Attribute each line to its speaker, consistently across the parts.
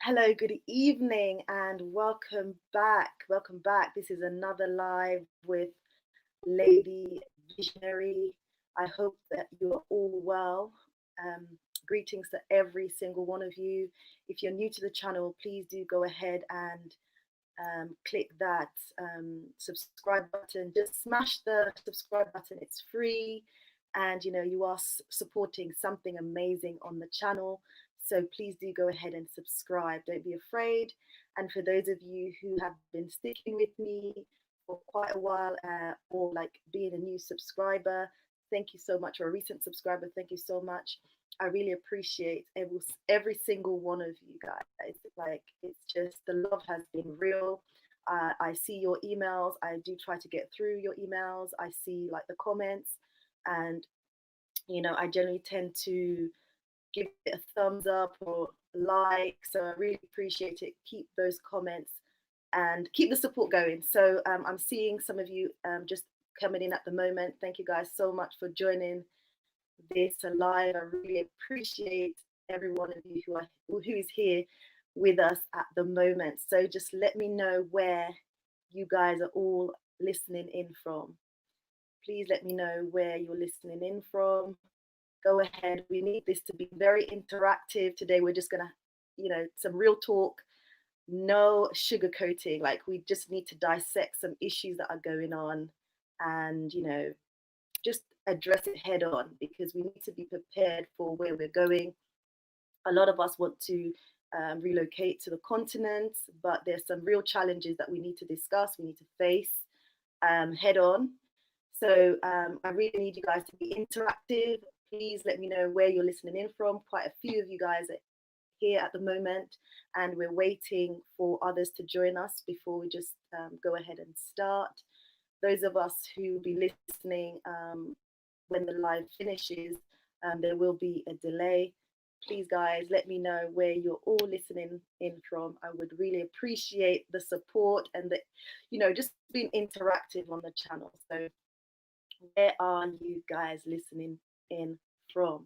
Speaker 1: Hello, good evening, and welcome back. Welcome back. This is another live with Lady Visionary. I hope that you are all well. Um, Greetings to every single one of you. If you're new to the channel, please do go ahead and click that subscribe button. Just smash the subscribe button. It's free, and you are supporting something amazing on the channel. So please do go ahead and subscribe. Don't be afraid. And for those of you who have been sticking with me for quite a while, or like being a new subscriber, thank you so much. Or a recent subscriber, thank you so much. I really appreciate every single one of you guys. Like, it's just the love has been real. I see your emails. I do try to get through your emails. I see like the comments, and I generally tend to give it a thumbs up or like. So I really appreciate it. Keep those comments and keep the support going. So I'm seeing some of you just coming in at the moment. Thank you guys so much for joining this live. I really appreciate every one of you who is here with us at the moment. So just let me know where you guys are all listening in from. Please let me know where you're listening in from. Go ahead. We need this to be very interactive today. We're just gonna, some real talk, no sugarcoating. Like, we just need to dissect some issues that are going on, and just address it head on, because we need to be prepared for where we're going. A lot of us want to relocate to the continent, but there's some real challenges that we need to discuss, we need to face head on. So I really need you guys to be interactive. Please let me know where you're listening in from. Quite a few of you guys are here at the moment, and we're waiting for others to join us before we just go ahead and start. Those of us who will be listening when the live finishes, there will be a delay. Please, guys, let me know where you're all listening in from. I would really appreciate the support and just being interactive on the channel. So where are you guys listening in from?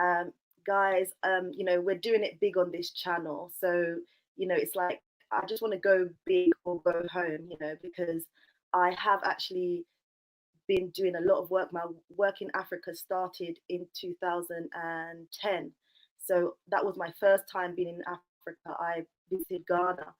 Speaker 1: Um, Guys, we're doing it big on this channel. So, it's like, I just want to go big or go home, because I have actually been doing a lot of work. My work in Africa started in 2010. So that was my first time being in Africa. I visited Ghana,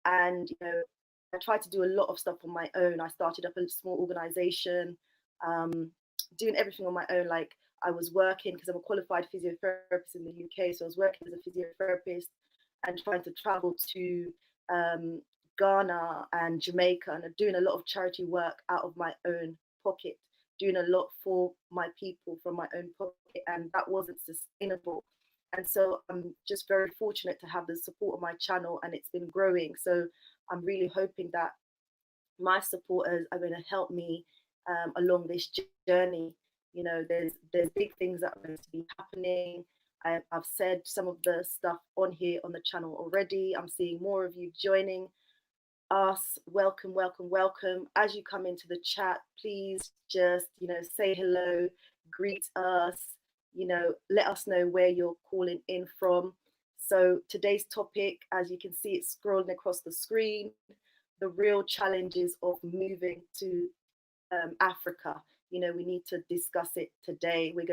Speaker 1: and I tried to do a lot of stuff on my own. I started up a small organization, um, doing everything on my own. Like, I was working, because I'm a qualified physiotherapist in the UK. So I was working as a physiotherapist and trying to travel to um, Ghana and Jamaica, and doing a lot of charity work out of my own pocket, doing a lot for my people from my own pocket, and that wasn't sustainable. And so I'm just very fortunate to have the support of my channel, and it's been growing. So I'm really hoping that my supporters are going to help me along this journey. There's big things that are going to be happening. I've said some of the stuff on here on the channel already. I'm seeing more of you joining us. Welcome, welcome, welcome. As you come into the chat, please just say hello, greet us, let us know where you're calling in from. So today's topic, as you can see, it's scrolling across the screen, the real challenges of moving to Africa. We need to discuss it today. We're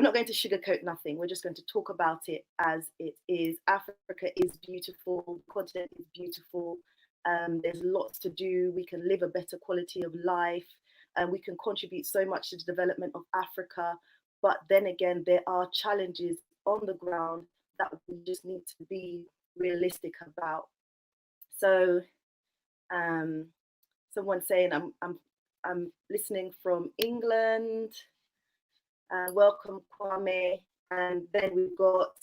Speaker 1: not going to sugarcoat nothing. We're just going to talk about it as it is. Africa is beautiful. The continent is beautiful. There's lots to do. We can live a better quality of life, and we can contribute so much to the development of Africa. But then again, there are challenges on the ground that we just need to be realistic about. So, someone saying I'm listening from England. Welcome, Kwame. And then we've got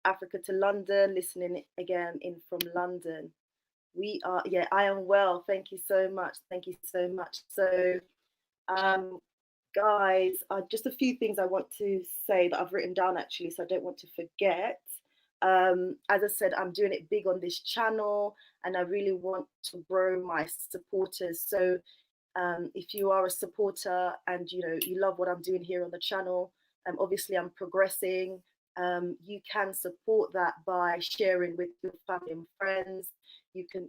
Speaker 1: Africa to London, listening again in from London. I am well. Thank you so much. Thank you so much. So, guys, just a few things I want to say that I've written down, actually, so I don't want to forget. As I said, I'm doing it big on this channel, and I really want to grow my supporters. So if you are a supporter and you love what I'm doing here on the channel, obviously I'm progressing. You can support that by sharing with your family and friends. You can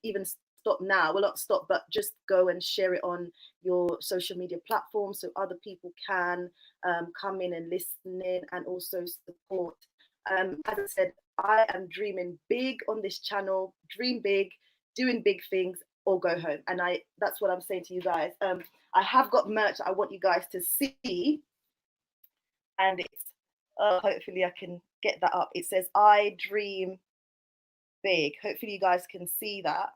Speaker 1: even stop now. Well, not stop, but just go and share it on your social media platforms so other people can come in and listen in and also support. As I said, I am dreaming big on this channel. Dream big, doing big things, or go home. And that's what I'm saying to you guys. I have got merch that I want you guys to see, and it's hopefully I can get that up. It says I dream big. Hopefully you guys can see that.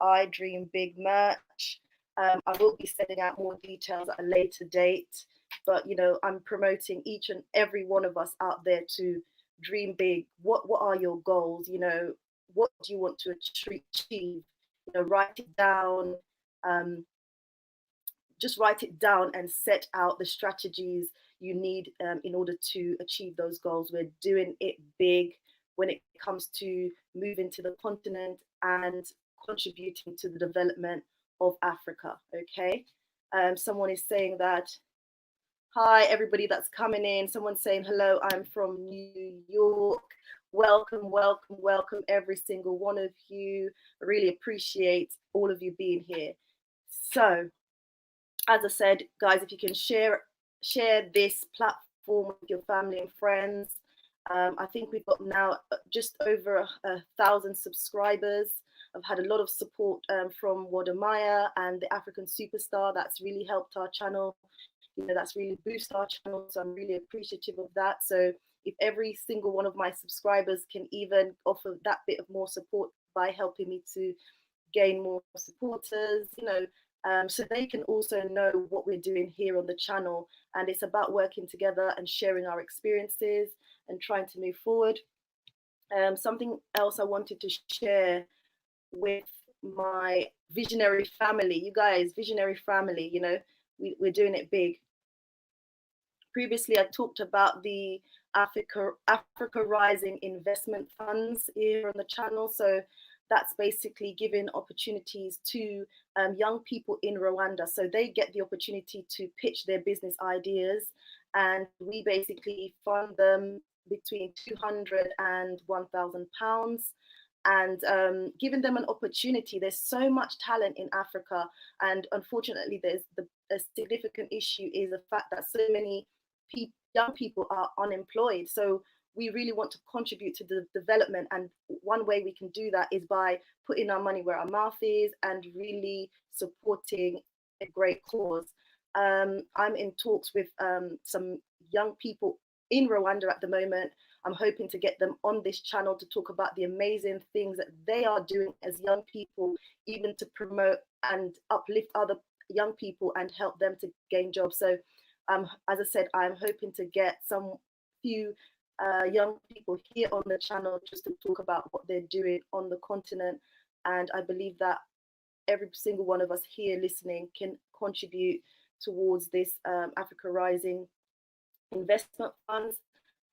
Speaker 1: I dream big merch. I will be sending out more details at a later date, but I'm promoting each and every one of us out there to dream big. What are your goals? What do you want to achieve? Write it down. Just write it down and set out the strategies you need in order to achieve those goals. We're doing it big when it comes to moving to the continent and contributing to the development of Africa. Okay. Someone is saying that, hi, everybody that's coming in. Someone's saying, hello, I'm from New York. Welcome, welcome, welcome, every single one of you. I really appreciate all of you being here. So, as I said, guys, if you can share this platform with your family and friends. I think we've got now just over 1,000 subscribers. I've had a lot of support from Wadamaya and the African Superstar. That's really helped our channel. That's really boosted our channel. So I'm really appreciative of that. So if every single one of my subscribers can even offer that bit of more support by helping me to gain more supporters, so they can also know what we're doing here on the channel. And it's about working together and sharing our experiences and trying to move forward. Something else I wanted to share with my visionary family, you guys, visionary family, we're doing it big. Previously, I talked about the Africa Rising investment funds here on the channel. So that's basically giving opportunities to young people in Rwanda. So they get the opportunity to pitch their business ideas, and we basically fund them between £200 and £1,000, and giving them an opportunity. There's so much talent in Africa, and unfortunately, there's a significant issue is the fact that so many young people are unemployed. So we really want to contribute to the development, and one way we can do that is by putting our money where our mouth is and really supporting a great cause. I'm in talks with some young people in Rwanda at the moment. I'm hoping to get them on this channel to talk about the amazing things that they are doing as young people, even to promote and uplift other young people and help them to gain jobs. So as I said, I'm hoping to get some few young people here on the channel just to talk about what they're doing on the continent. And I believe that every single one of us here listening can contribute towards this Africa Rising investment funds.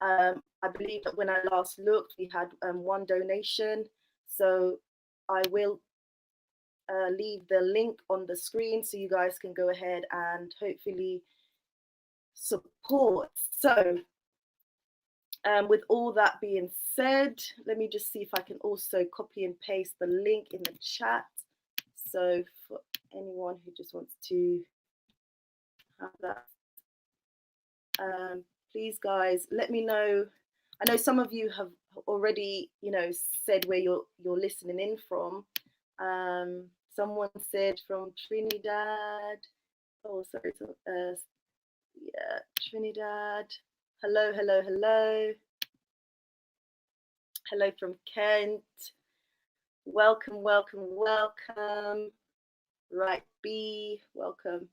Speaker 1: I believe that when I last looked, we had one donation. So I will leave the link on the screen so you guys can go ahead and hopefully support. So with all that being said, let me just see if I can also copy and paste the link in the chat. So for anyone who just wants to have that, please guys, let me know. I know some of you have already, said where you're listening in from. Someone said from Trinidad. Oh, sorry. Yeah, Trinidad. Hello, hello, hello. Hello from Kent. Welcome, welcome, welcome. Right, B, welcome.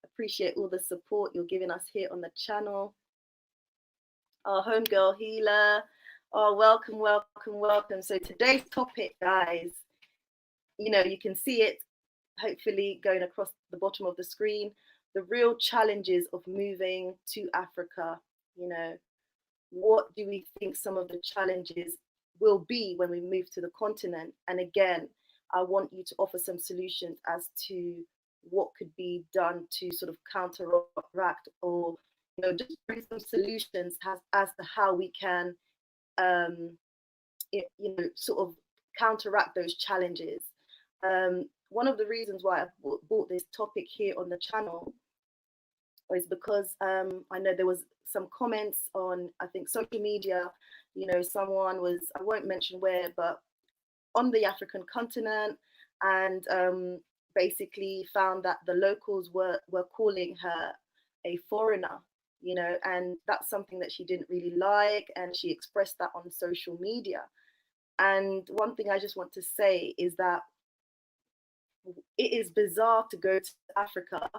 Speaker 1: Appreciate all the support you're giving us here on the channel. Our homegirl healer. Oh, welcome, welcome, welcome. So today's topic, guys, you can see it hopefully going across the bottom of the screen. The real challenges of moving to Africa. What do we think some of the challenges will be when we move to the continent? And again, I want you to offer some solutions as to what could be done to sort of counteract or just bring some solutions as to how we can, um, sort of counteract those challenges. One of the reasons why I brought this topic here on the channel is because I know there was some comments on, I think, social media. Someone was, I won't mention where, but on the African continent, and basically found that the locals were calling her a foreigner, and that's something that she didn't really like, and she expressed that on social media. And one thing I just want to say is that it is bizarre to go to Africa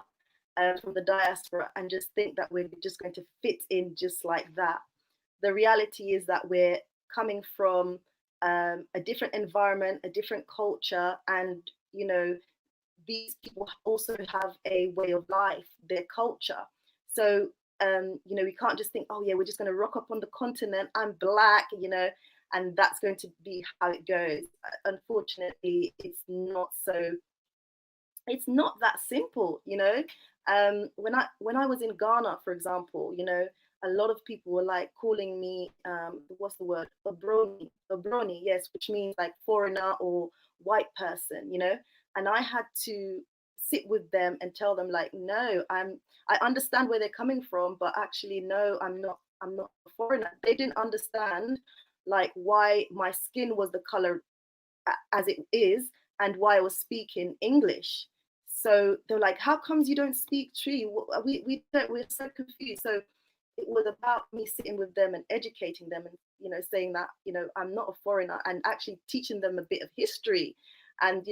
Speaker 1: from the diaspora and just think that we're just going to fit in just like that. The reality is that we're coming from a different environment, a different culture, and these people also have a way of life, their culture. So we can't just think, oh yeah, we're just going to rock up on the continent. I'm black, and that's going to be how it goes. Unfortunately, it's not so. It's not that simple, when I was in Ghana, for example, a lot of people were like calling me, what's the word, obroni, yes, which means like foreigner or white person, and I had to sit with them and tell them like, no, I understand where they're coming from, but actually no, I'm not a foreigner. They didn't understand like why my skin was the color as it is and why I was speaking English. So they're like, how comes you don't speak Tree? We're so confused. So it was about me sitting with them and educating them and, saying that, I'm not a foreigner, and actually teaching them a bit of history, and,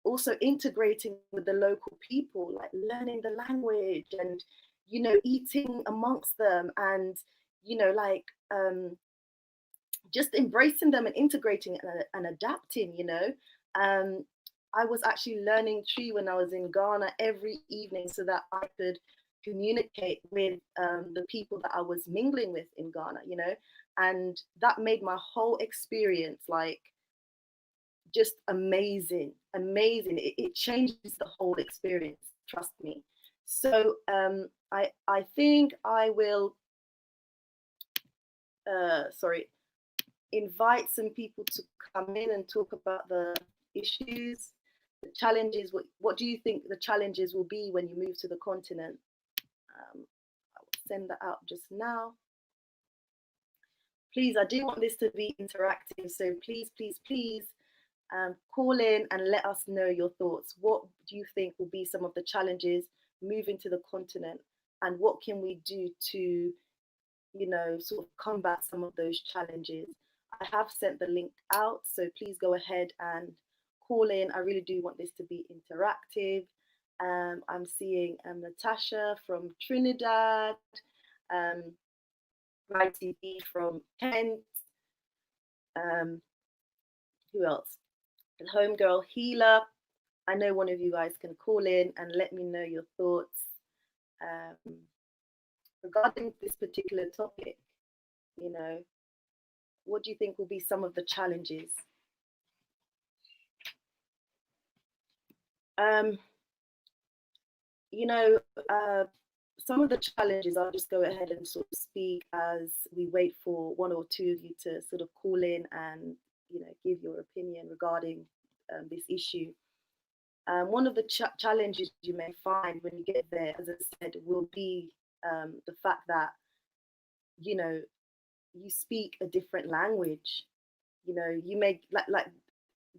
Speaker 1: also integrating with the local people, like learning the language and, eating amongst them, and, like, just embracing them and integrating and adapting, I was actually learning Tree when I was in Ghana every evening so that I could communicate with the people that I was mingling with in Ghana, and that made my whole experience like just amazing. It changes the whole experience, trust me. So I think I will, invite some people to come in and talk about the issues, the challenges. What do you think the challenges will be when you move to the continent? I will send that out just now. Please, I do want this to be interactive, so please, please, please call in and let us know your thoughts. What do you think will be some of the challenges moving to the continent, and what can we do to, sort of combat some of those challenges? I have sent the link out, so please go ahead and call in. I really do want this to be interactive. I'm seeing Natasha from Trinidad, YTB from Kent. Who else? The homegirl Healer. I know one of you guys can call in and let me know your thoughts regarding this particular topic. What do you think will be some of the challenges? Some of the challenges, I'll just go ahead and sort of speak as we wait for one or two of you to sort of call in and, give your opinion regarding this issue. One of the challenges you may find when you get there, as I said, will be the fact that, you speak a different language. You may, like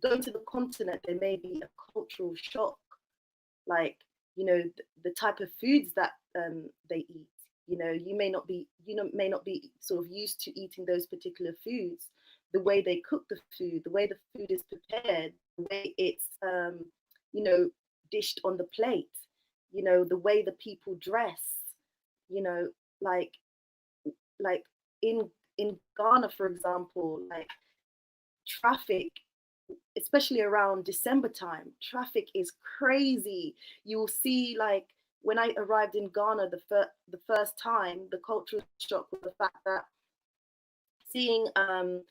Speaker 1: going to the continent, there may be a cultural shock, like, the type of foods that they eat. You may not be sort of used to eating those particular foods, the way they cook the food, the way the food is prepared, the way it's dished on the plate, the way the people dress, like in Ghana, for example, like traffic, especially around December time, traffic is crazy. You'll see, like, when I arrived in Ghana the first time, the cultural shock was the fact that seeing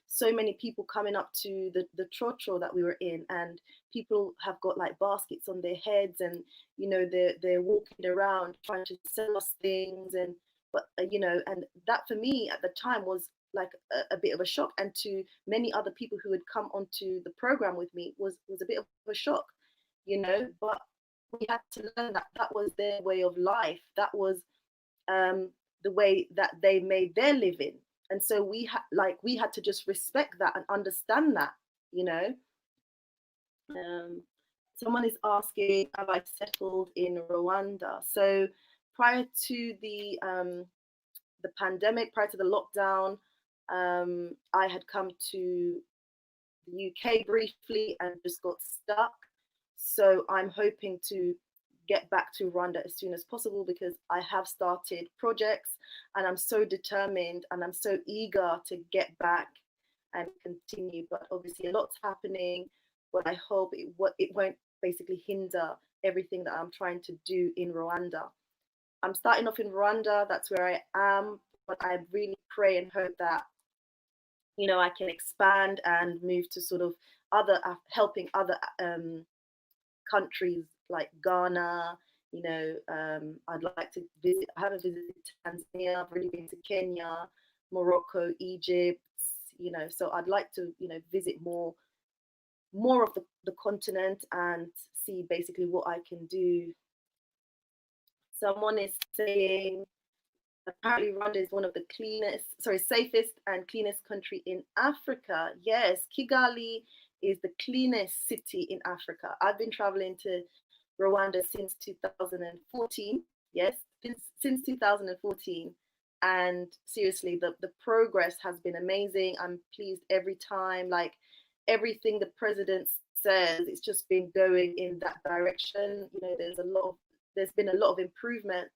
Speaker 1: so many people coming up to the trotro that we were in, and people have got like baskets on their heads, and they're walking around trying to sell us things, and But you know, and that for me at the time was like a bit of a shock, and to many other people who had come onto the program with me was a bit of a shock, you know. But we had to learn that that was their way of life. That was um, the way that they made their living, and so we had to just respect that and understand that, you know. Um, Someone is asking, have I settled in Rwanda? So prior to the pandemic, prior to the lockdown, I had come to the UK briefly and just got stuck. So I'm hoping to get back to Rwanda as soon as possible, because I have started projects and I'm so determined and I'm so eager to get back and continue. But obviously, a lot's happening, but I hope it won't basically hinder everything that I'm trying to do in Rwanda. I'm starting off in Rwanda, that's where I am, but I really pray and hope that, you know, I can expand and move to sort of other helping other countries like Ghana. You know, I'd like to visit. I haven't visited Tanzania. I've already been to Kenya, Morocco, Egypt. You know, so I'd like to, you know, visit more of the continent and see basically what I can do. Someone is saying apparently Rwanda is one of the safest and cleanest country in Africa. Yes, Kigali is the cleanest city in Africa. I've been traveling to Rwanda since 2014. Yes, since 2014. And seriously, the progress has been amazing. I'm pleased every time. Like everything the president says, it's just been going in that direction. You know, there's been a lot of improvements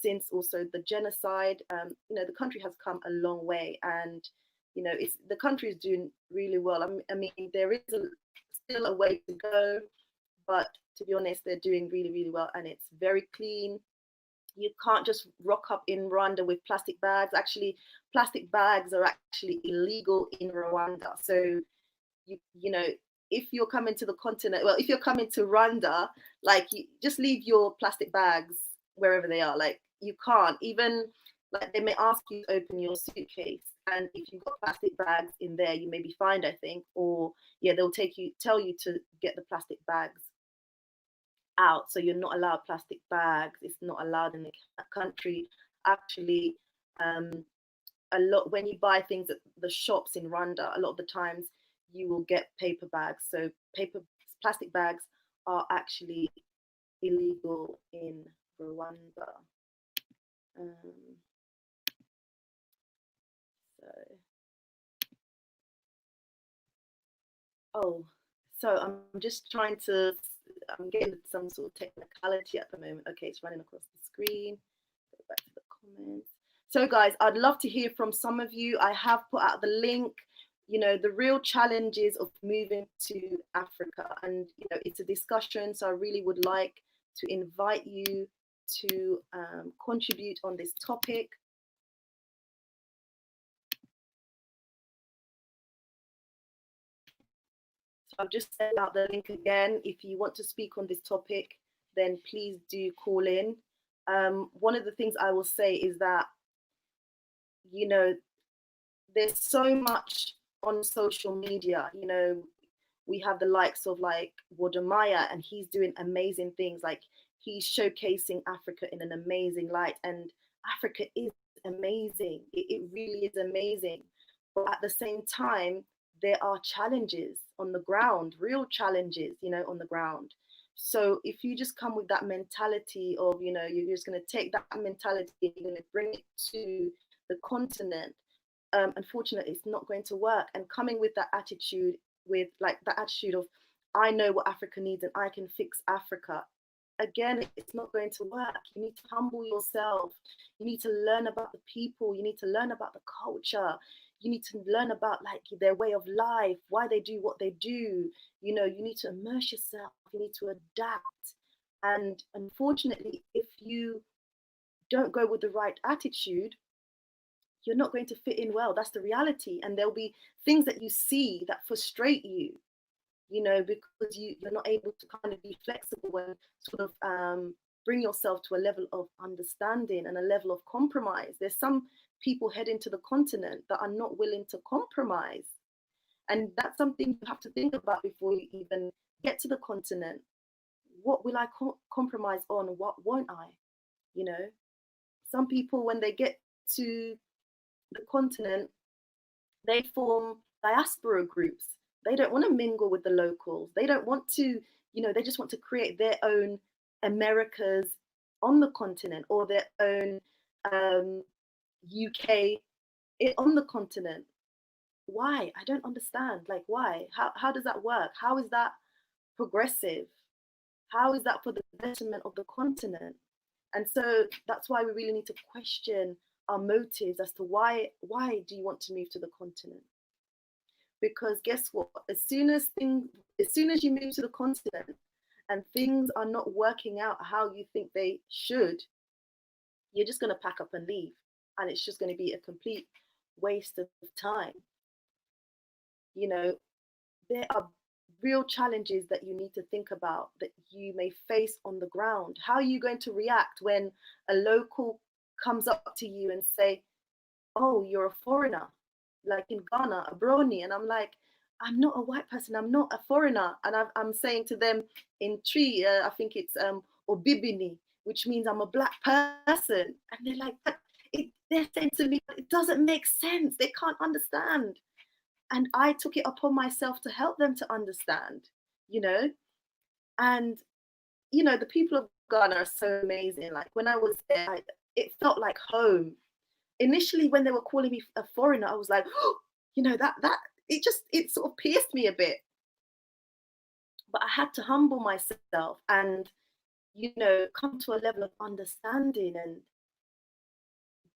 Speaker 1: since also the genocide. You know, the country has come a long way, and you know, the country is doing really well. I mean, there is still a way to go, but to be honest, they're doing really, really well, and it's very clean. You can't just rock up in Rwanda with plastic bags. Actually, plastic bags are actually illegal in Rwanda. So you know, if you're coming to the continent, well, if you're coming to Rwanda, like you just leave your plastic bags wherever they are. Like you can't even, like they may ask you to open your suitcase, and if you've got plastic bags in there, you may be fined, I think, or yeah, they'll tell you to get the plastic bags out. So you're not allowed plastic bags. It's not allowed in the country. Actually, um, a lot when you buy things at the shops in Rwanda, a lot of the times you will get paper bags. So plastic bags are actually illegal in Rwanda. Um, so, oh, so I'm just trying to. I'm getting some sort of technicality at the moment. Okay, it's running across the screen. Go back to the comments. So, guys, I'd love to hear from some of you. I have put out the link. You know, the real challenges of moving to Africa, and you know, it's a discussion. So I really would like to invite you to contribute on this topic. So I've just sent out the link again. If you want to speak on this topic, then please do call in. One of the things I will say is that, you know, there's so much on social media. You know, we have the likes of like Wodamaya, and he's doing amazing things. Like he's showcasing Africa in an amazing light, and Africa is amazing. It really is amazing. But at the same time, there are challenges on the ground, real challenges, you know, on the ground. So if you just come with that mentality of, you know, you're just going to take that mentality and you're going to bring it to the continent, unfortunately, it's not going to work. And coming with that attitude, with like that attitude of, I know what Africa needs and I can fix Africa. Again, it's not going to work. You need to humble yourself. You need to learn about the people. You need to learn about the culture. You need to learn about like their way of life, why they do what they do. You know, you need to immerse yourself. You need to adapt. And unfortunately, if you don't go with the right attitude, you're not going to fit in well. That's the reality. And there'll be things that you see that frustrate you, you know, because you're not able to kind of be flexible and sort of bring yourself to a level of understanding and a level of compromise. There's some people heading to the continent that are not willing to compromise. And that's something you have to think about before you even get to the continent. What will I compromise on? What won't I? You know, some people, when they get to the continent, they form diaspora groups. They don't want to mingle with the locals. They don't want to, they just want to create their own Americas on the continent, or their own UK on the continent. Why? I don't understand. Like, why? How does that work? How is that progressive? How is that for the betterment of the continent? And so that's why we really need to question our motives as to why do you want to move to the continent? Because guess what? As soon as you move to the continent and things are not working out how you think they should, you're just going to pack up and leave, and it's just going to be a complete waste of time. There are real challenges that you need to think about, that you may face on the ground. How are you going to react when a local comes up to you and say, oh, you're a foreigner, like in Ghana, a brony? And I'm like, I'm not a white person, I'm not a foreigner. And I'm saying to them in Tree, I think it's Obibini, which means I'm a black person. And they're like, they're saying to me, it doesn't make sense, they can't understand. And I took it upon myself to help them to understand, and, the people of Ghana are so amazing. Like, when I was there, it felt like home. Initially, when they were calling me a foreigner, I was like, oh, it sort of pierced me a bit. But I had to humble myself and, come to a level of understanding and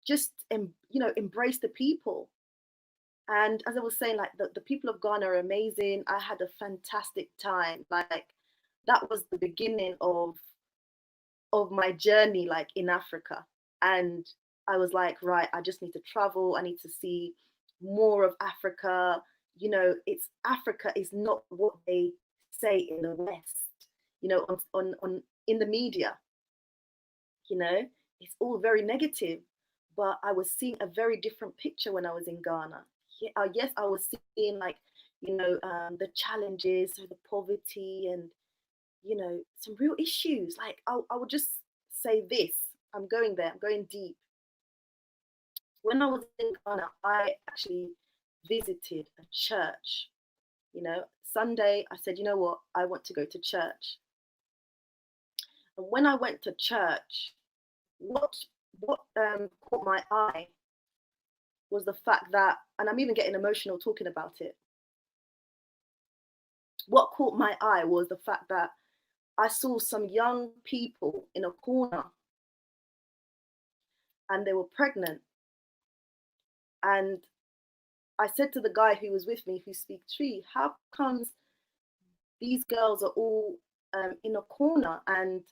Speaker 1: just, embrace the people. And as I was saying, like, the people of Ghana are amazing. I had a fantastic time. Like, that was the beginning of my journey, like, in Africa. And I was like, right, I just need to travel. I need to see more of Africa. Africa is not what they say in the West, on in the media. It's all very negative. But I was seeing a very different picture when I was in Ghana. Yes, I was seeing, like, the challenges, the poverty, and, some real issues. Like, I would just say this, I'm going there, I'm going deep. When I was in Ghana, I actually visited a church. Sunday, I said, you know what, I want to go to church. And when I went to church, what caught my eye was the fact that, and I'm even getting emotional talking about it, what caught my eye was the fact that I saw some young people in a corner, and they were pregnant. And I said to the guy who was with me, who speaks Tree, how comes these girls are all in a corner, and,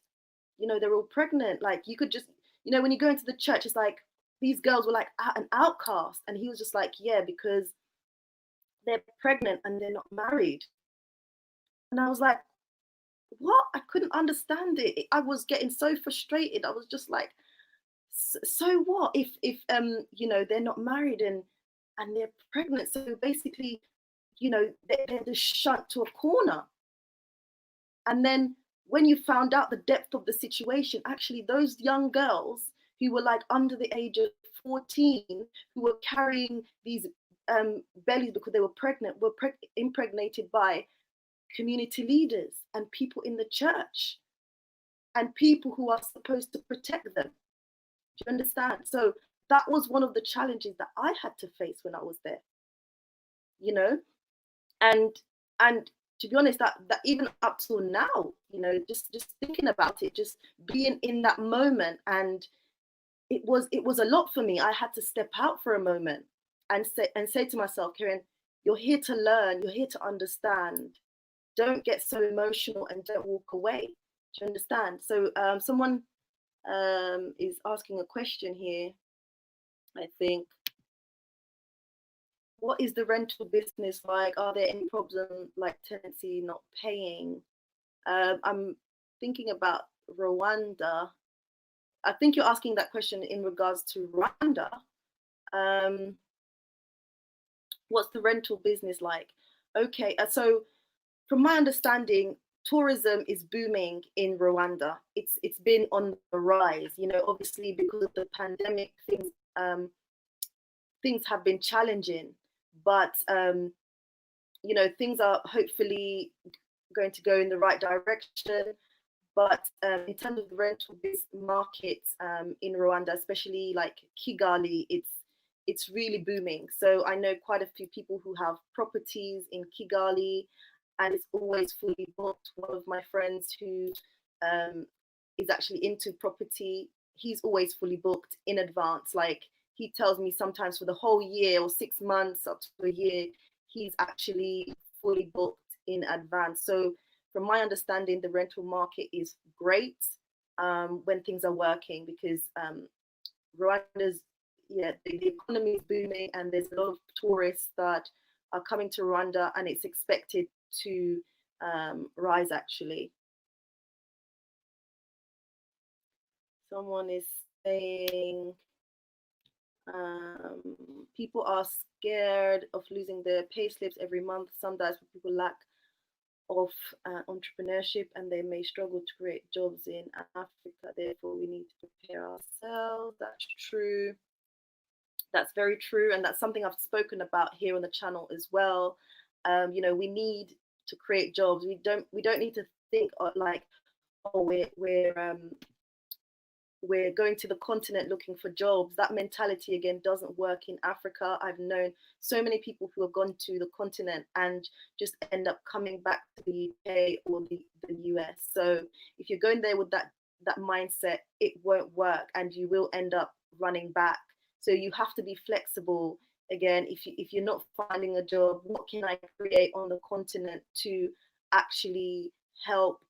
Speaker 1: they're all pregnant? Like, you could just, when you go into the church, it's like, these girls were like an outcast. And he was just like, yeah, because they're pregnant and they're not married. And I was like, what? I couldn't understand it. I was getting so frustrated. I was just like, so what if they're not married and they're pregnant? So basically, they're just shut to a corner. And then when you found out the depth of the situation, actually those young girls who were like under the age of 14, who were carrying these bellies because they were pregnant, were impregnated by community leaders and people in the church and people who are supposed to protect them. Do you understand? So that was one of the challenges that I had to face when I was there. And to be honest, that even up till now, just thinking about it, just being in that moment, and it was a lot for me. I had to step out for a moment and say to myself, Karen, you're here to learn, you're here to understand. Don't get so emotional and don't walk away. Do you understand? So someone is asking a question here, I think. What is the rental business like? Are there any problems like tenancy not paying? I'm thinking about Rwanda, I think you're asking that question in regards to Rwanda. Um, what's the rental business like? Okay, so from my understanding, tourism is booming in Rwanda. It's been on the rise. You know, obviously because of the pandemic, things have been challenging, but you know, things are hopefully going to go in the right direction. But in terms of the rental market in Rwanda, especially like Kigali, it's really booming. So I know quite a few people who have properties in Kigali, and it's always fully booked. One of my friends who um, is actually into property, he's always fully booked in advance. Like he tells me sometimes for the whole year or 6 months up to a year, he's actually fully booked in advance. So from my understanding, the rental market is great when things are working, because Rwanda's, yeah, the economy is booming and there's a lot of tourists that are coming to Rwanda, and it's expected to rise actually. Someone is saying people are scared of losing their pay slips every month. Some diaspora people lack of entrepreneurship and they may struggle to create jobs in Africa. Therefore, we need to prepare ourselves. That's true. That's very true, and that's something I've spoken about here on the channel as well. You know, we need to create jobs. We don't need to think like, oh, we're going to the continent looking for jobs. That mentality again doesn't work in Africa. I've known so many people who have gone to the continent and just end up coming back to the UK or the US. So if you're going there with that mindset, it won't work and you will end up running back. So you have to be flexible. Again, if you're not finding a job, what can I create on the continent to actually help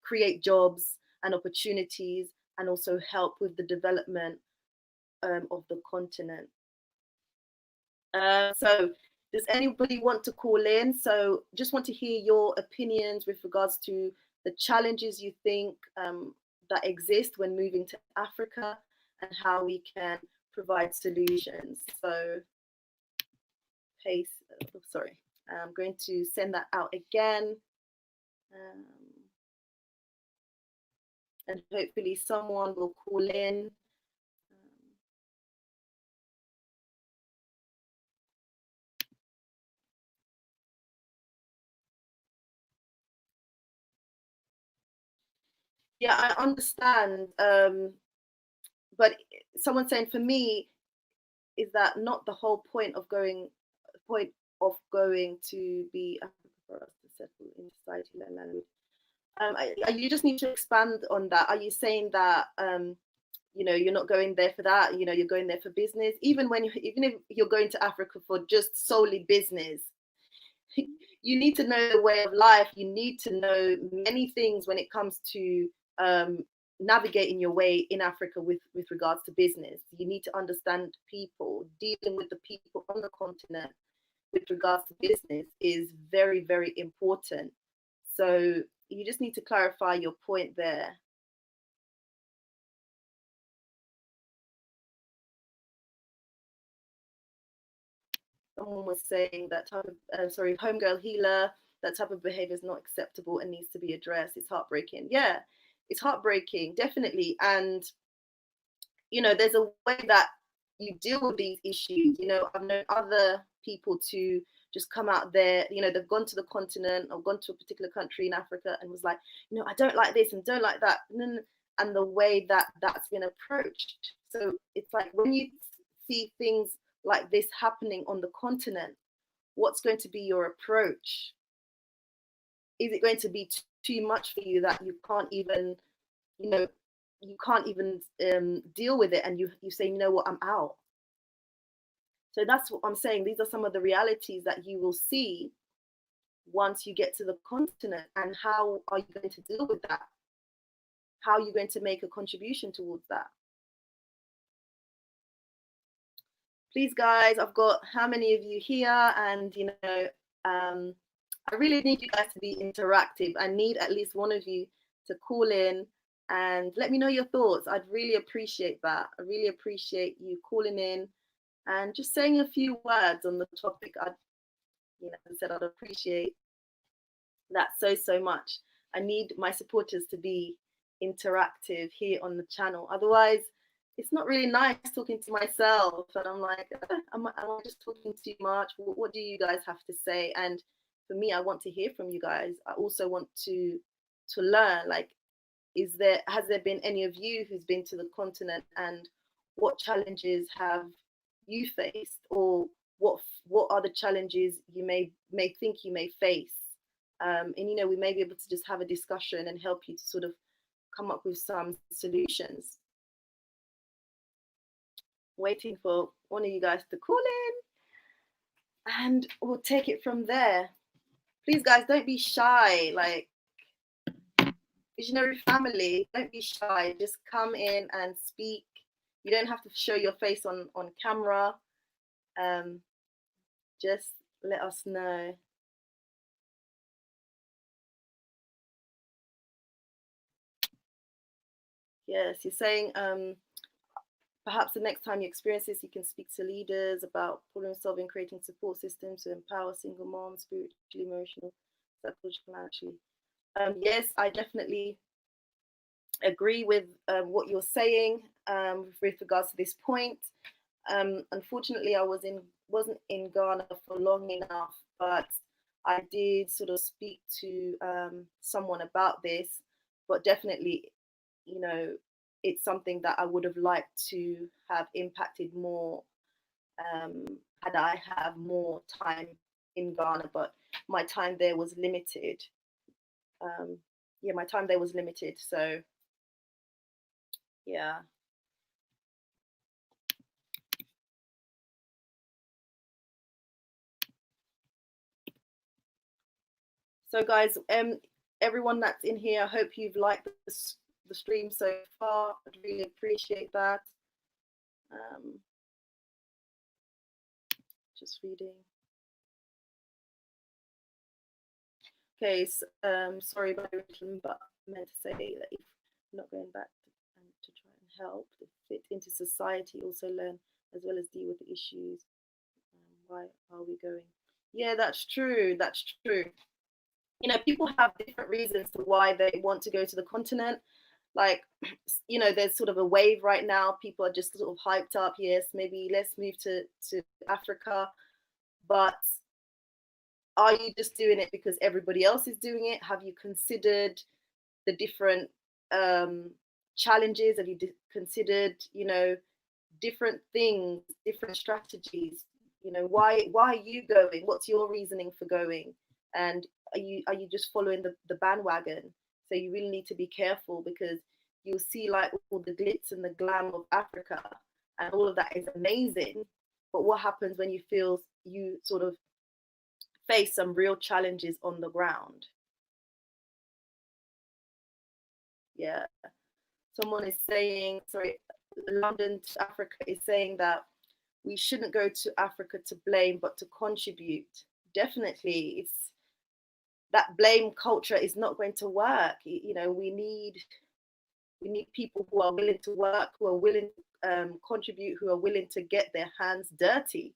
Speaker 1: create jobs and opportunities, and also help with the development of the continent. So does anybody want to call in? So just want to hear your opinions with regards to the challenges you think that exist when moving to Africa and how we can provide solutions. So sorry, I'm going to send that out again. And hopefully someone will call in. Yeah, I understand. But someone saying, for me, is that not the whole point of going to be for us to settle in society and language? You just need to expand on that. Are you saying that you know, you're not going there for that? You know, you're going there for business. Even if you're going to Africa for just solely business, you need to know the way of life. You need to know many things when it comes to navigating your way in Africa with regards to business. You need to understand people. Dealing with the people on the continent with regards to business is very, very important. So you just need to clarify your point there. Someone was saying that type of homegirl healer, that type of behavior is not acceptable and needs to be addressed. It's heartbreaking. Yeah, it's heartbreaking, definitely. And you know, there's a way that you deal with these issues. You know, I've known other people to just come out there, you know, they've gone to the continent or gone to a particular country in Africa and was like, you know, I don't like this and don't like that. And the way that that's been approached. So it's like when you see things like this happening on the continent, what's going to be your approach? Is it going to be too much for you that you can't even, you know, you can't even deal with it, and you say, you know what, I'm out? So that's what I'm saying. These are some of the realities that you will see once you get to the continent. And how are you going to deal with that? How are you going to make a contribution towards that? Please, guys, I've got how many of you here? And, you know, I really need you guys to be interactive. I need at least one of you to call in and let me know your thoughts. I'd really appreciate that. I really appreciate you calling in and just saying a few words on the topic. I said I'd appreciate that so much. I need my supporters to be interactive here on the channel. Otherwise, it's not really nice talking to myself. And I'm like, am I just talking too much? What do you guys have to say? And for me, I want to hear from you guys. I also want to learn. Like, has there been any of you who's been to the continent, and what challenges have you faced, or what are the challenges you may think you may face? And we may be able to just have a discussion and help you to sort of come up with some solutions. Waiting for one of you guys to call in, and we'll take it from there. Please, guys, don't be shy. Like, Visionary family, don't be shy. Just come in and speak. You don't have to show your face on camera. Just let us know. Yes, you're saying perhaps the next time you experience this, you can speak to leaders about problem solving, creating support systems to empower single moms, spiritually, emotional, psychological, financially. Yes, I definitely agree with what you're saying with regards to this point. Unfortunately, I wasn't in Ghana for long enough, but I did sort of speak to someone about this. But definitely, it's something that I would have liked to have impacted more had I have more time in Ghana. But my time there was limited. My time there was limited. So, yeah. So, guys, everyone that's in here, I hope you've liked the stream so far. I'd really appreciate that. Just reading. Okay, sorry about the written, but I meant to say that if not going back to try and help to fit into society, also learn as well as deal with the issues. Why are we going? Yeah, that's true. That's true. People have different reasons to why they want to go to the continent. Like, there's sort of a wave right now. People are just sort of hyped up. Yes, maybe let's move to Africa. But are you just doing it because everybody else is doing it? Have you considered the different challenges? Have you considered, different things, different strategies? Why are you going? What's your reasoning for going? And are you just following the bandwagon? So you really need to be careful, because you'll see like all the glitz and the glam of Africa, and all of that is amazing. But what happens when you sort of face some real challenges on the ground? Yeah. Someone is saying, sorry, London to Africa is saying that we shouldn't go to Africa to blame, but to contribute. Definitely, it's that blame culture is not going to work. We need people who are willing to work, who are willing to contribute, who are willing to get their hands dirty.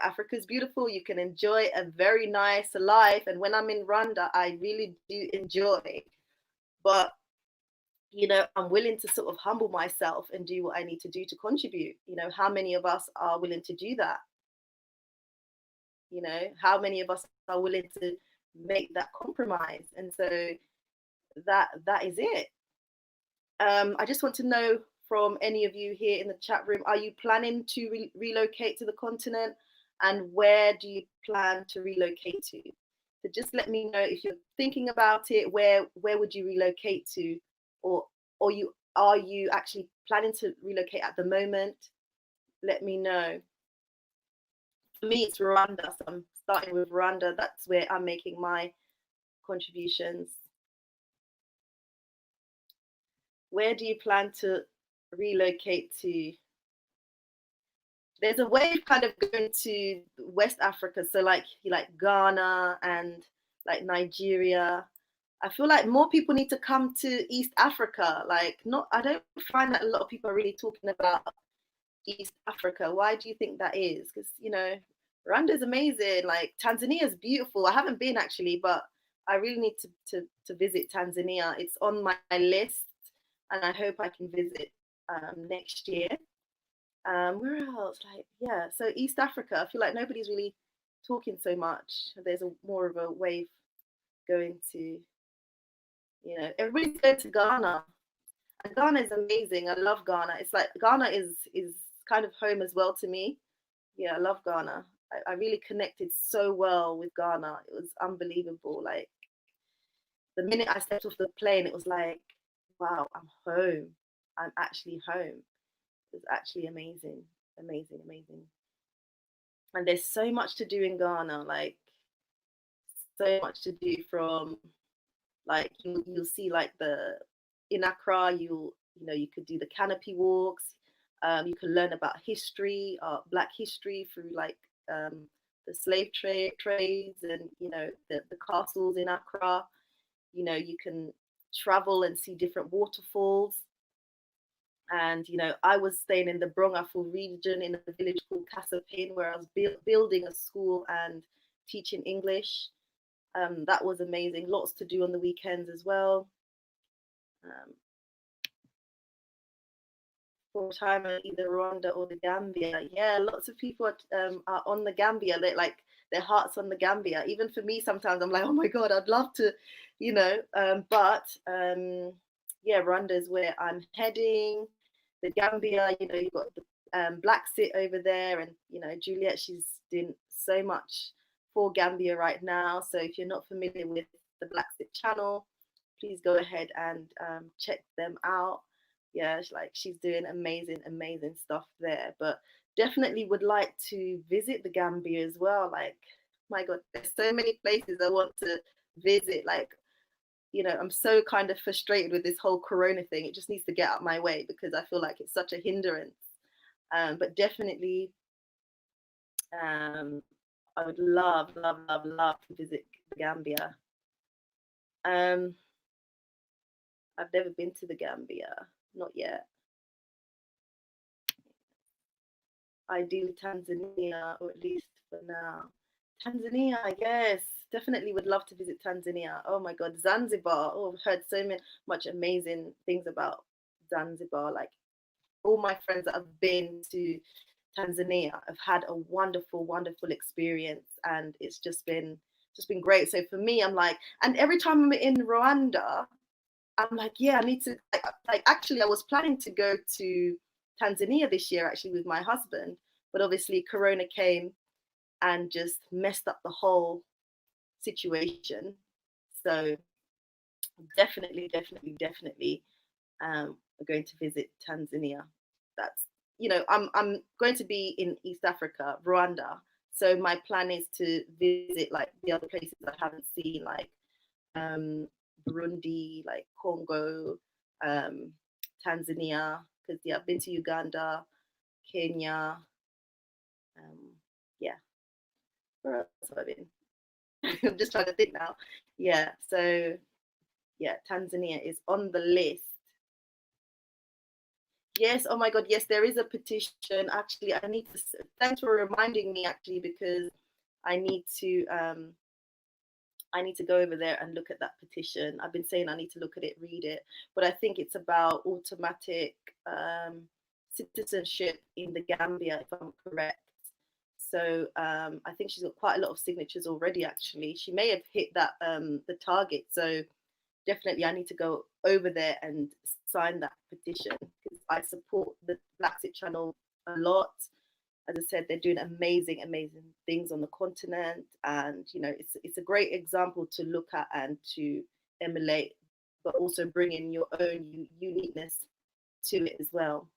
Speaker 1: Africa's beautiful. You can enjoy a very nice life, and when I'm in Rwanda, I really do enjoy. But I'm willing to sort of humble myself and do what I need to do to contribute. How many of us are willing to do that? How many of us are willing to make that compromise? And so that is it. I just want to know from any of you here in the chat room, are you planning to relocate to the continent, and where do you plan to relocate to? So just let me know if you're thinking about it. Where would you relocate to, or are you actually planning to relocate at the moment? Let me know. For me, it's Rwanda, so I'm starting with Rwanda. That's where I'm making my contributions. Where do you plan to relocate to? There's a wave kind of going to West Africa, so like Ghana and like Nigeria. I feel like more people need to come to East Africa. Like, not, I don't find that a lot of people are really talking about East Africa. Why do you think that is? Because, you know, Rwanda is amazing. Like, Tanzania is beautiful. I haven't been actually, but I really need to visit Tanzania. It's on my list, and I hope I can visit next year. Where else? Like, yeah, so East Africa, I feel like nobody's really talking so much. There's more of a wave going to, everybody's going to Ghana. And Ghana is amazing. I love Ghana. It's like Ghana is kind of home as well to me. Yeah, I love Ghana. I really connected so well with Ghana. It was unbelievable. Like, the minute I stepped off the plane, it was like, wow, I'm home. I'm actually home. It was actually amazing, amazing, amazing. And there's so much to do in Ghana, like so much to do. From like, you'll see like in Accra, you could do the canopy walks. You can learn about history, Black history, through like the slave trades, and the castles in Accra. You can travel and see different waterfalls. And I was staying in the Brongaful region in a village called Kasapin, where I was building a school and teaching English. That was amazing. Lots to do on the weekends as well. For time in either Rwanda or the Gambia. Yeah, lots of people are on the Gambia. They like their hearts on the Gambia. Even for me, sometimes I'm like, oh my God, I'd love to, but yeah, Rwanda is where I'm heading. The Gambia, you've got the Black Sit over there, and Juliet, she's doing so much for Gambia right now. So if you're not familiar with the Black Sit channel, please go ahead and check them out. Yeah, she's doing amazing, amazing stuff there. But definitely would like to visit the Gambia as well. Like, my God, there's so many places I want to visit. Like, I'm so kind of frustrated with this whole Corona thing. It just needs to get out my way, because I feel like it's such a hindrance. But definitely, I would love, love, love, love to visit the Gambia. I've never been to the Gambia, not yet. Ideally Tanzania, or at least for now. Tanzania, yes, definitely would love to visit Tanzania. Oh my God, Zanzibar. Oh, I've heard so much amazing things about Zanzibar. Like, all my friends that have been to Tanzania have had a wonderful, wonderful experience, and it's just been great. So for me, I'm like, and every time I'm in Rwanda, I'm like, yeah, I need to, like actually, I was planning to go to Tanzania this year, actually, with my husband, but obviously Corona came and just messed up the whole situation. So definitely, definitely, definitely, we're going to visit Tanzania. That's, I'm going to be in East Africa, Rwanda. So my plan is to visit like the other places I haven't seen, like Burundi, like Congo, Tanzania, because yeah, I've been to Uganda, Kenya. Yeah, where else have I been? I'm just trying to think now. Yeah, so yeah, Tanzania is on the list. Yes, oh my God, yes, there is a petition. Actually, I need to, thanks for reminding me, actually, because I need to go over there and look at that petition. I've been saying I need to look at it, read it, but I think it's about automatic citizenship in the Gambia, if I'm correct. So I think she's got quite a lot of signatures already, actually. She may have hit that the target. So definitely I need to go over there and sign that petition, because I support the Black Sit channel a lot. As I said, they're doing amazing, amazing things on the continent, and it's a great example to look at and to emulate, but also bring in your own uniqueness to it as well.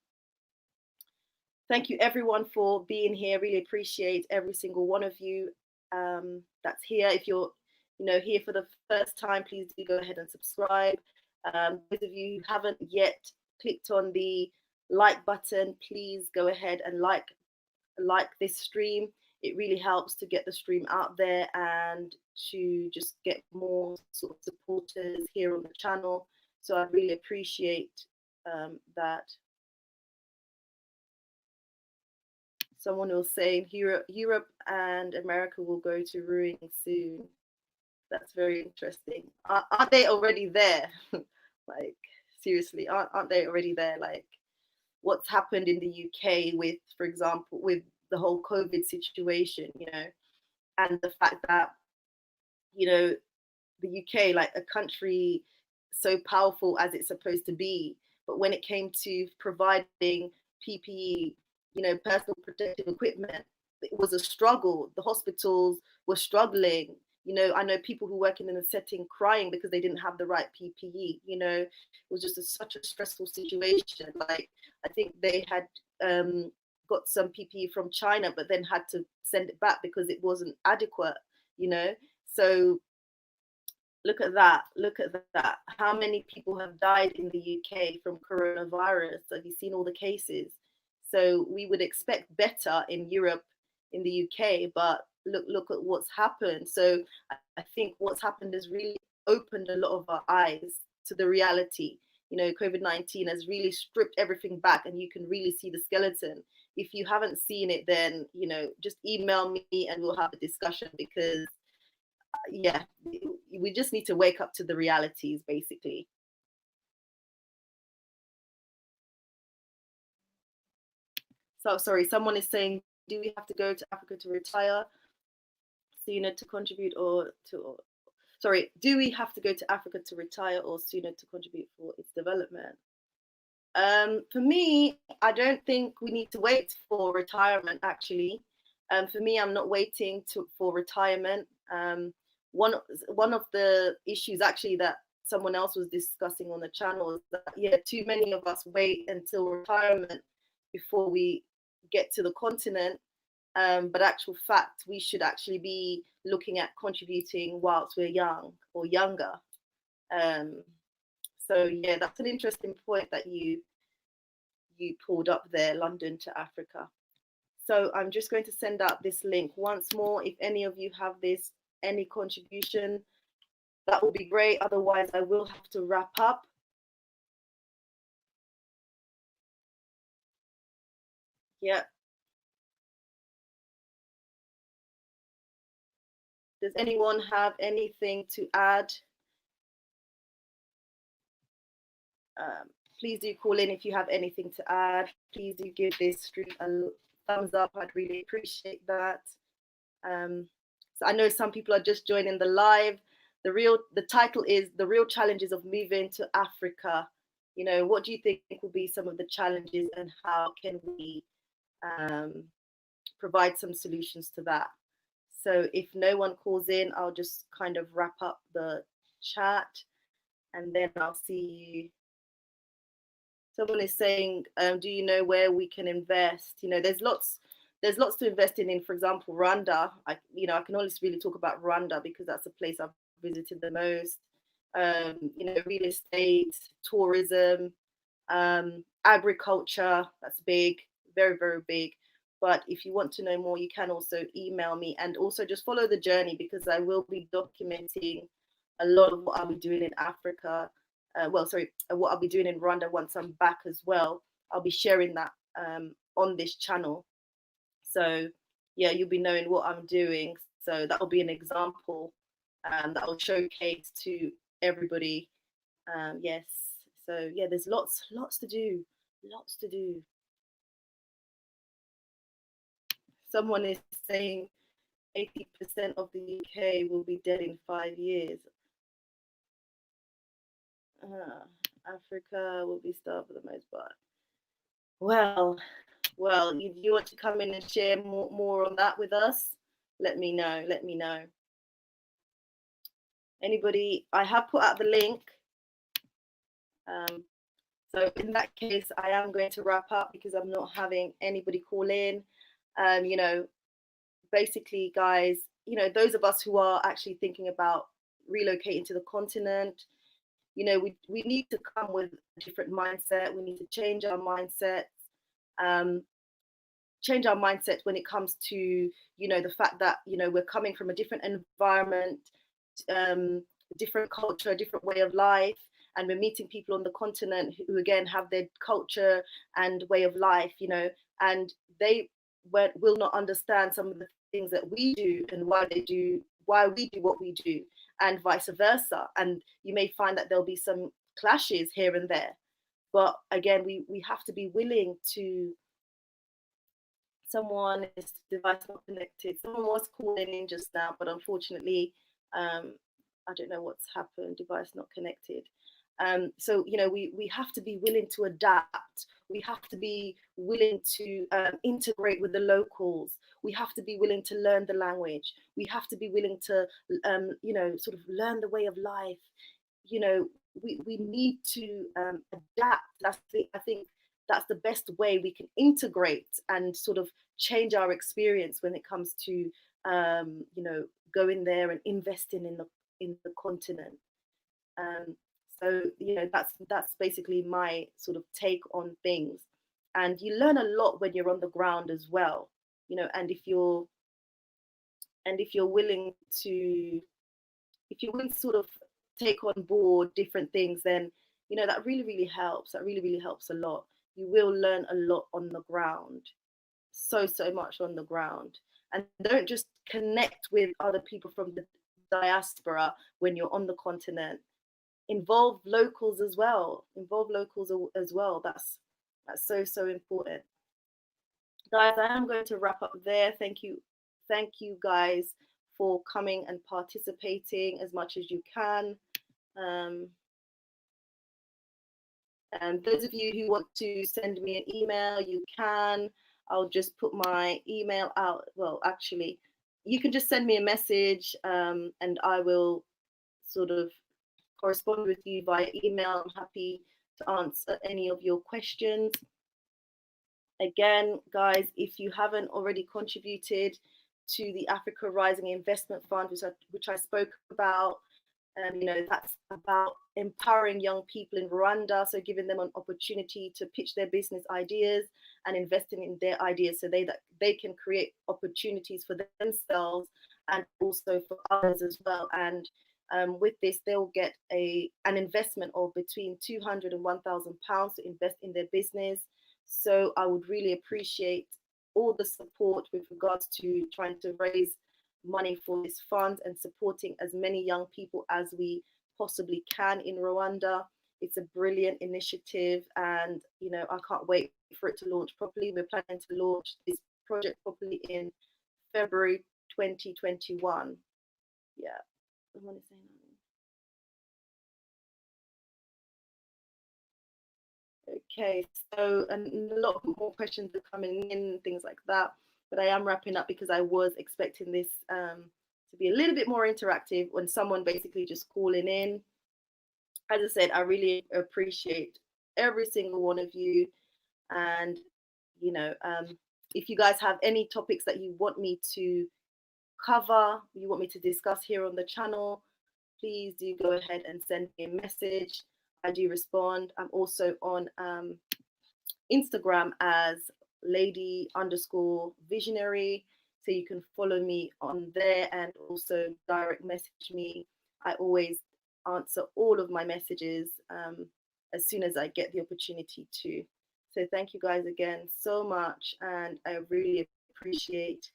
Speaker 1: Thank you everyone for being here. Really appreciate every single one of you that's here. If you're here for the first time, please do go ahead and subscribe. Those of you who haven't yet clicked on the like button, please go ahead and like this stream. it really helps to get the stream out there and to just get more sort of supporters here on the channel. So I really appreciate that. Someone was saying Europe and America will go to ruin soon. That's very interesting. Aren't they already there? Like, seriously, aren't they already there? Like, what's happened in the UK with, for example, with the whole COVID situation, and the fact that, the UK, like a country so powerful as it's supposed to be, but when it came to providing PPE, personal protective equipment, it was a struggle. The hospitals were struggling. I know people who work in the setting crying because they didn't have the right PPE. It was just such a stressful situation. Like, I think they had got some PPE from China, but then had to send it back because it wasn't adequate. So look at that. Look at that. How many people have died in the UK from coronavirus? Have you seen all the cases? So we would expect better in Europe, in the UK, but look at what's happened. So I think what's happened has really opened a lot of our eyes to the reality. COVID-19 has really stripped everything back, and you can really see the skeleton. If you haven't seen it, then just email me and we'll have a discussion, because yeah, we just need to wake up to the realities, basically. So sorry, someone is saying, do we have to go to Africa to retire sooner to contribute, or to, sorry, do we have to go to Africa to retire or sooner to contribute for its development? For me, I don't think we need to wait for retirement, actually. For me, I'm not waiting for retirement. One of the issues, actually, that someone else was discussing on the channel is that, yeah, too many of us wait until retirement before we get to the continent. But actual fact, we should actually be looking at contributing whilst we're young or younger. So yeah, that's an interesting point that you pulled up there, London to Africa. So I'm just going to send out this link once more. If any of you have any contribution, that would be great. Otherwise, I will have to wrap up. Yeah. Does anyone have anything to add? Please do call in if you have anything to add. Please do give this stream a thumbs up. I'd really appreciate that. So I know some people are just joining the live. The title is The Real Challenges of Moving to Africa. What do you think will be some of the challenges, and how can we provide some solutions to that? So if no one calls in, I'll just kind of wrap up the chat, and then I'll see you. Someone is saying, do you know where we can invest? There's lots to invest in. For example, Rwanda. I can only really talk about Rwanda because that's a place I've visited the most. Real estate, tourism, agriculture. That's big, very, very big. But if you want to know more, you can also email me, and also just follow the journey, because I will be documenting a lot of what I'll be doing in Africa. What I'll be doing in Rwanda once I'm back as well. I'll be sharing that on this channel. So yeah, you'll be knowing what I'm doing. So that will be an example that will showcase to everybody. Yes. So yeah, there's lots to do. Lots to do. Someone is saying 80% of the UK will be dead in 5 years. Africa will be starved for the most part. Well, if you want to come in and share more on that with us, let me know. Anybody? I have put out the link. So in that case, I am going to wrap up because I'm not having anybody call in. Basically, guys, those of us who are actually thinking about relocating to the continent, we need to come with a different mindset. We need to change our mindset. change our mindset when it comes to, you know, the fact that, you know, we're coming from a different environment, um, different culture, different way of life, and we're meeting people on the continent who again have their culture and way of life, you know, and they will not understand some of the things that we do and why we do what we do, and vice versa. And you may find that there'll be some clashes here and there, but again, we have to be willing to. Someone is device not connected. Someone was calling in just now, but unfortunately, I don't know what's happened. Device not connected. So you know, we have to be willing to adapt. We have to be willing to integrate with the locals. We have to be willing to learn the language. We have to be willing to you know, sort of learn the way of life. You know, we need to adapt. I think that's the best way we can integrate and sort of change our experience when it comes to you know, going there and investing in the continent. Um, so you know, that's basically my sort of take on things. And you learn a lot when you're on the ground as well, you know. And if you're willing to sort of take on board different things, then you know, that really helps. That really helps a lot. You will learn a lot on the ground, so much on the ground. And don't just connect with other people from the diaspora when you're on the continent. Involve locals as well. That's so important, guys. I am going to wrap up there. Thank you guys for coming and participating as much as you can. um, and those of you who want to send me an email, you can. I'll just put my email out. Well, actually, you can just send me a message, and I will sort of correspond with you via email. I'm happy to answer any of your questions. Again, guys, if you haven't already contributed to the Africa Rising Investment Fund, which I spoke about, you know, that's about empowering young people in Rwanda, so giving them an opportunity to pitch their business ideas and investing in their ideas, so that they can create opportunities for themselves and also for others as well. And with this, they'll get an investment of between £200 and £1,000 to invest in their business. So I would really appreciate all the support with regards to trying to raise money for this fund and supporting as many young people as we possibly can in Rwanda. It's a brilliant initiative, and you know, I can't wait for it to launch properly. We're planning to launch this project properly in February 2021. Yeah, I want to say that. Okay, so and a lot more questions are coming in, things like that. But I am wrapping up because I was expecting this to be a little bit more interactive when someone basically just calling in. As I said, I really appreciate every single one of you. And, you know, if you guys have any topics that you want me to cover, you want me to discuss here on the channel, please do go ahead and send me a message. I do respond. I'm also on Instagram as lady_visionary. So you can follow me on there and also direct message me. I always answer all of my messages as soon as I get the opportunity to. So thank you guys again so much. And I really appreciate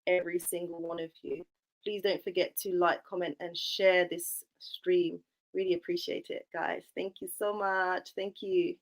Speaker 1: every single one of you. Please don't forget to like, comment, and share this stream. Really appreciate it, guys. Thank you so much. Thank you.